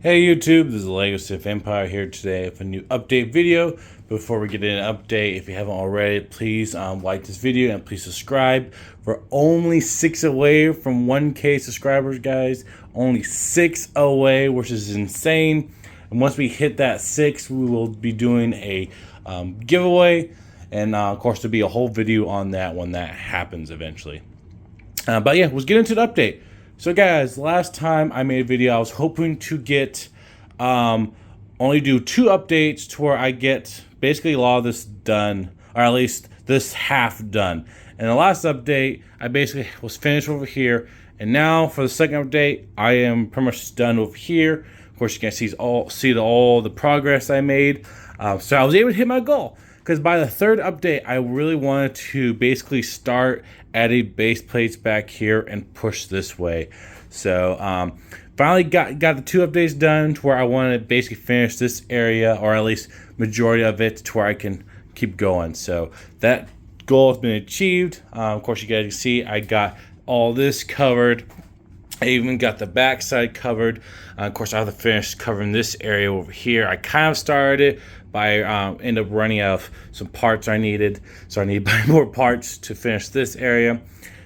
Hey YouTube, this is Lego Sith Empire here today with a new update video. Before we get in an update, if you haven't already, please like this video and please subscribe. We're only 6 away from 1K subscribers, guys. Only 6 away, which is insane. And once we hit that 6, we will be doing a giveaway. And of course, there'll be a whole video on that when that happens eventually. But yeah, let's get into the update. So guys, last time I made a video, I was hoping to get only do 2 updates to where I get basically a lot of this done, or at least this half done. And the last update, I basically was finished over here, and now for the second update, I am pretty much done over here. Of course, you can see all the progress I made. So I was able to hit my goal. Because by the third update, I really wanted to basically start adding base plates back here and push this way. So finally got the 2 updates done to where I want to basically finish this area, or at least majority of it, to where I can keep going. So that goal has been achieved. Of course, you guys can see I got all this covered. I even got the back side covered. Of course, I have to finish covering this area over here. I kind of started it, but I end up running out of some parts I needed. So I need to buy more parts to finish this area.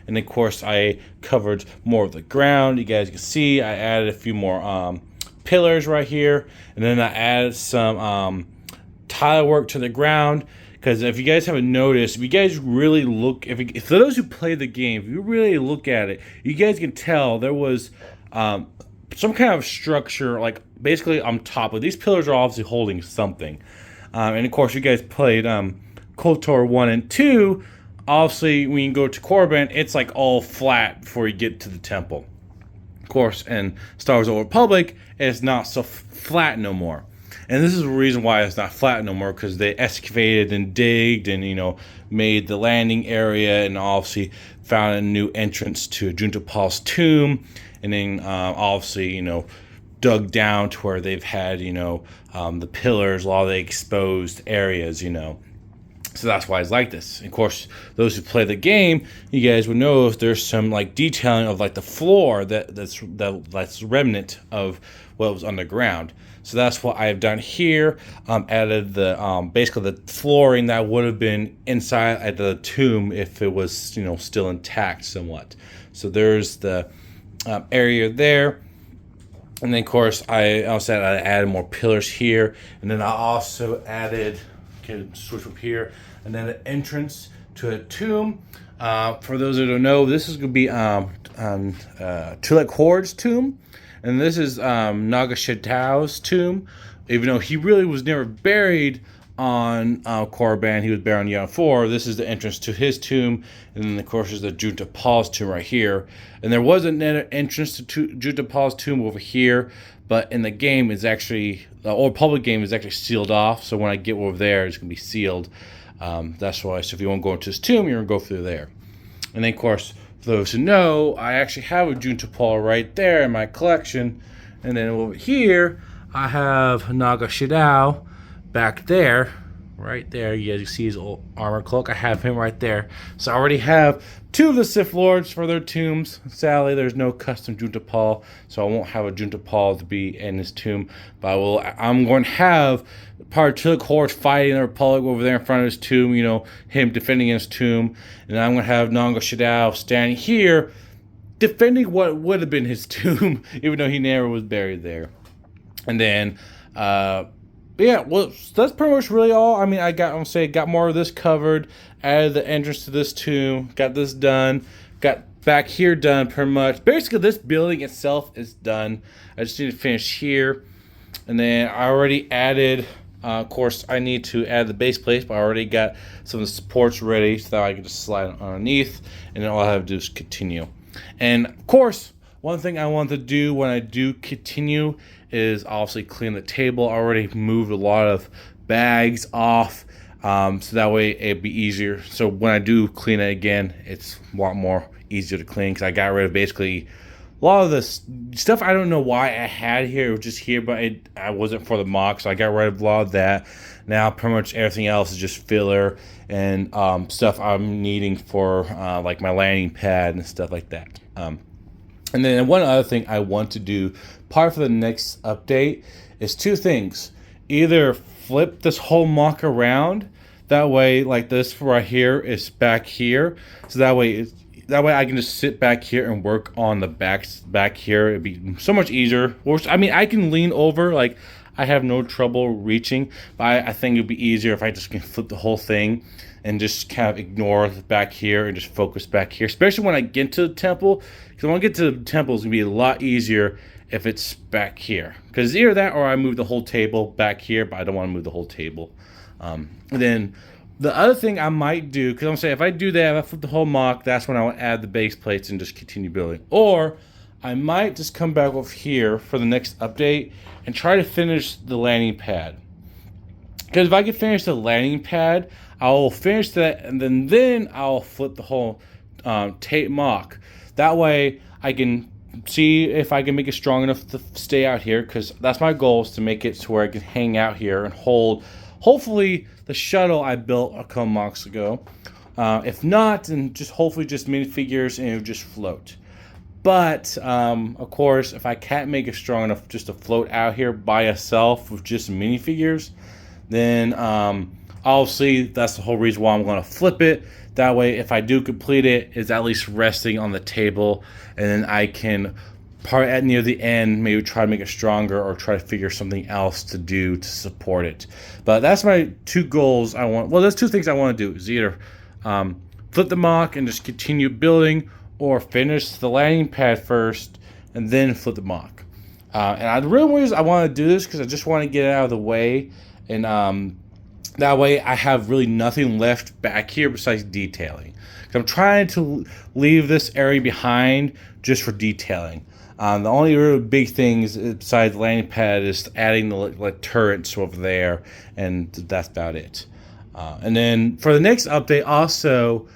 And of course, I covered more of the ground. You guys can see I added a few more pillars right here. And then I added some tile work to the ground. Because if you guys haven't noticed, if you guys really look, for those who play the game, if you really look at it, you guys can tell there was some kind of structure, like basically on top of these pillars are obviously holding something. And of course, you guys played KOTOR 1 and 2. Obviously, when you go to Korriban, it's like all flat before you get to the temple. Of course, in Star Wars: The Old Republic, it's not so flat no more. And this is the reason why it's not flat no more, because they excavated and digged and, made the landing area, and obviously found a new entrance to Junta Paul's tomb. And then obviously, dug down to where they've had, the pillars, a lot of the exposed areas, So that's why it's like this. Of course, those who play the game, you guys would know if there's some like detailing of like the floor that's remnant of what was underground. So that's what I've done here. Added the basically the flooring that would have been inside at the tomb if it was still intact somewhat. So there's the area there. And then of course I also added more pillars here, and then I also added, can switch up here, and then an entrance to a tomb. For those that don't know, this is going to be Tulek Hord's tomb, and this is Naga Shadow's tomb. Even though he really was never buried on Korriban, he was buried on Yavin 4. This is the entrance to his tomb, and then of course is the Junta Paul's tomb right here. And there was another entrance to Junta Paul's tomb over here, but in the game it's actually, the old public game is actually sealed off. So when I get over there, it's gonna be sealed. That's why. So if you want to go into his tomb, you're gonna go through there. And then of course, for those who know, I actually have a Junta Paul right there in my collection. And then over here, I have Naga Shadow back there, right there. You guys can see his old armor cloak. I have him right there. So I already have 2 of the Sith Lords for their tombs. Sadly, there's no custom Junta Paul, so I won't have a Junta Paul to be in his tomb. But I'm going to have part of Tulek Hord fighting the Republic over there in front of his tomb. Him defending his tomb, and I'm going to have Naga Shadow standing here, defending what would have been his tomb, even though he never was buried there. And then, yeah, well, that's pretty much really all. I mean, got more of this covered, added the entrance to this tomb, got this done, got back here done pretty much. Basically, this building itself is done. I just need to finish here. And then I already added, of course, I need to add the base plate, but I already got some of the supports ready so that I can just slide underneath, and then all I have to do is continue. And of course, one thing I want to do when I do continue is obviously clean the table. I already moved a lot of bags off, so that way it'd be easier. So when I do clean it again, it's a lot more easier to clean, because I got rid of basically a lot of this stuff. I don't know why I had here. It was just here, but I wasn't for the mock, so I got rid of a lot of that. Now pretty much everything else is just filler and stuff I'm needing for like my landing pad and stuff like that. And then one other thing I want to do, part for the next update, is two things. Either flip this whole mock around, that way, like this right here is back here, so that way I can just sit back here and work on the back here. It'd be so much easier. I mean, I can lean over, like I have no trouble reaching, but I think it'd be easier if I just can flip the whole thing and just kind of ignore the back here and just focus back here, especially when I get to the temple. Because when I get to the temple, it's gonna be a lot easier if it's back here. Because either that or I move the whole table back here, but I don't want to move the whole table. And then the other thing I might do, because I'm saying if I do that, if I flip the whole mock, that's when I will add the base plates and just continue building. Or I might just come back over here for the next update and try to finish the landing pad. Because if I can finish the landing pad, I will finish that, and then I'll flip the whole tape mock. That way I can see if I can make it strong enough to stay out here, because that's my goal, is to make it to where I can hang out here and hold, hopefully, the shuttle I built a couple months ago. If not, then just hopefully just minifigures and it would just float. But, of course, if I can't make it strong enough just to float out here by itself with just minifigures, then obviously that's the whole reason why I'm going to flip it. That way, if I do complete it, it's at least resting on the table, and then I can, near the end, maybe try to make it stronger or try to figure something else to do to support it. But that's my two goals I want. Well, there's two things I want to do. Is either flip the mock and just continue building, or finish the landing pad first and then flip the mock. And the real reason I want to do this because I just want to get it out of the way, and that way I have really nothing left back here besides detailing. I'm trying to leave this area behind just for detailing. The only real big things besides the landing pad is adding the turrets over there, and that's about it. And then for the next update, also,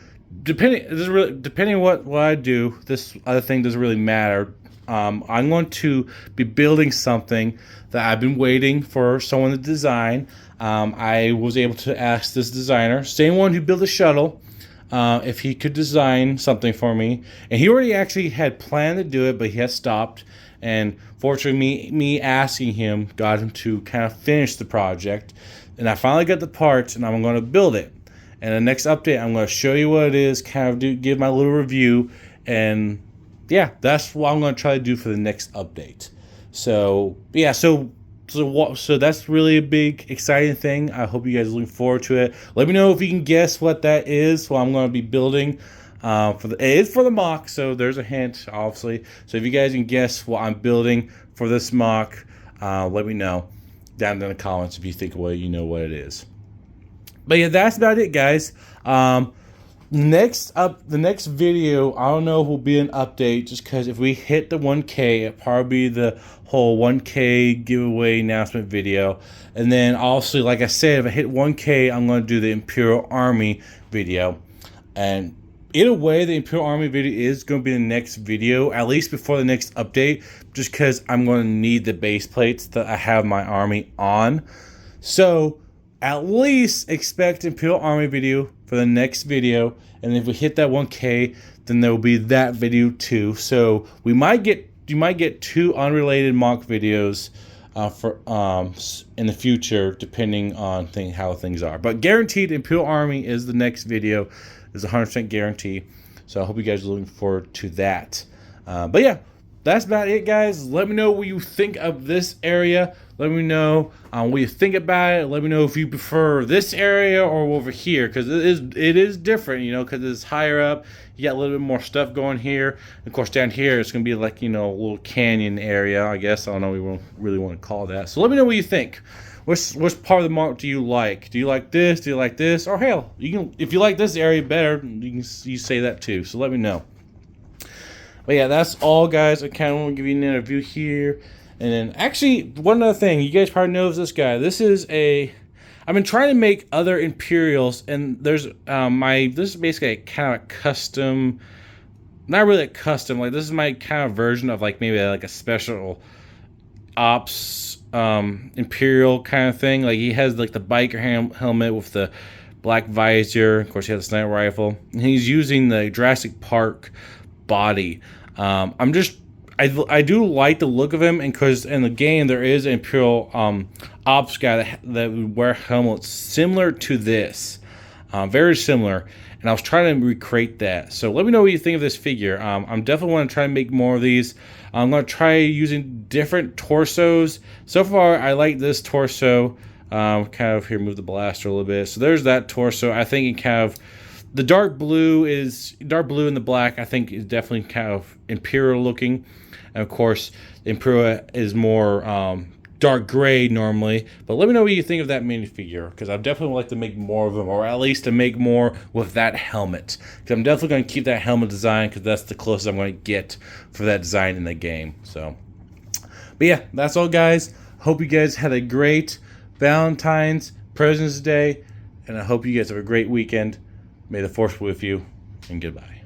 depending on what I do, this other thing doesn't really matter. I'm going to be building something that I've been waiting for someone to design. I was able to ask this designer, same one who built the shuttle, if he could design something for me. And he already actually had planned to do it, but he has stopped. And fortunately, me asking him got him to kind of finish the project. And I finally got the parts, and I'm going to build it. And the next update, I'm going to show you what it is, kind of give my little review. And yeah, that's what I'm going to try to do for the next update. So yeah, so that's really a big, exciting thing. I hope you guys are looking forward to it. Let me know if you can guess what that is. What I'm going to be building it is for the mock, so there's a hint, obviously. So if you guys can guess what I'm building for this mock, let me know down in the comments if you think, well, you know what it is. But yeah, that's about it, guys. The next video, I don't know if will be an update, just because if we hit the 1K, it'll probably be the whole 1K giveaway announcement video. And then also, like I said, if I hit 1K, I'm going to do the Imperial Army video. And either way, the Imperial Army video is going to be the next video, at least before the next update, just because I'm going to need the base plates that I have my army on. So at least expect Imperial Army video for the next video, and if we hit that 1K, then there will be that video too. So you might get two unrelated mock videos for in the future, depending on how things are. But guaranteed, Imperial Army is the next video, is 100% guarantee. So I hope you guys are looking forward to that. But yeah, that's about it, guys. Let me know what you think of this area. Let me know what you think about it. Let me know if you prefer this area or over here, because it is different, you know, because it's higher up. You got a little bit more stuff going here. And of course, down here it's gonna be like, you know, a little canyon area, I guess. I don't know. We won't really want to call that. So let me know what you think. Which part of the mark do you like? Do you like this? Do you like this? Or hell, you can, if you like this area better, you say that too. So let me know. But yeah, that's all, guys. I kind of want to give you an interview here. And then, actually, one other thing. You guys probably know this guy. This is I've been trying to make other Imperials, and there's this is basically a kind of custom, not really a custom, like this is my kind of version of like maybe like a special ops Imperial kind of thing. Like he has like the biker helmet with the black visor. Of course, he has a sniper rifle. And he's using the Jurassic Park body. I'm just I do like the look of him, and because in the game there is an Imperial Ops guy that would wear helmets similar to this, very similar. And I was trying to recreate that. So let me know what you think of this figure. I'm definitely want to try and make more of these. I'm going to try using different torsos. So far, I like this torso. Kind of here, move the blaster a little bit. So there's that torso. I think it kind of, the dark blue and the black, I think is definitely kind of Imperial looking. And of course, Imperial is more dark gray normally. But let me know what you think of that minifigure, because I definitely would like to make more of them, or at least to make more with that helmet. Because I'm definitely going to keep that helmet design, because that's the closest I'm going to get for that design in the game. So, but yeah, that's all, guys. Hope you guys had a great Valentine's, President's Day, and I hope you guys have a great weekend. May the Force be with you, and goodbye.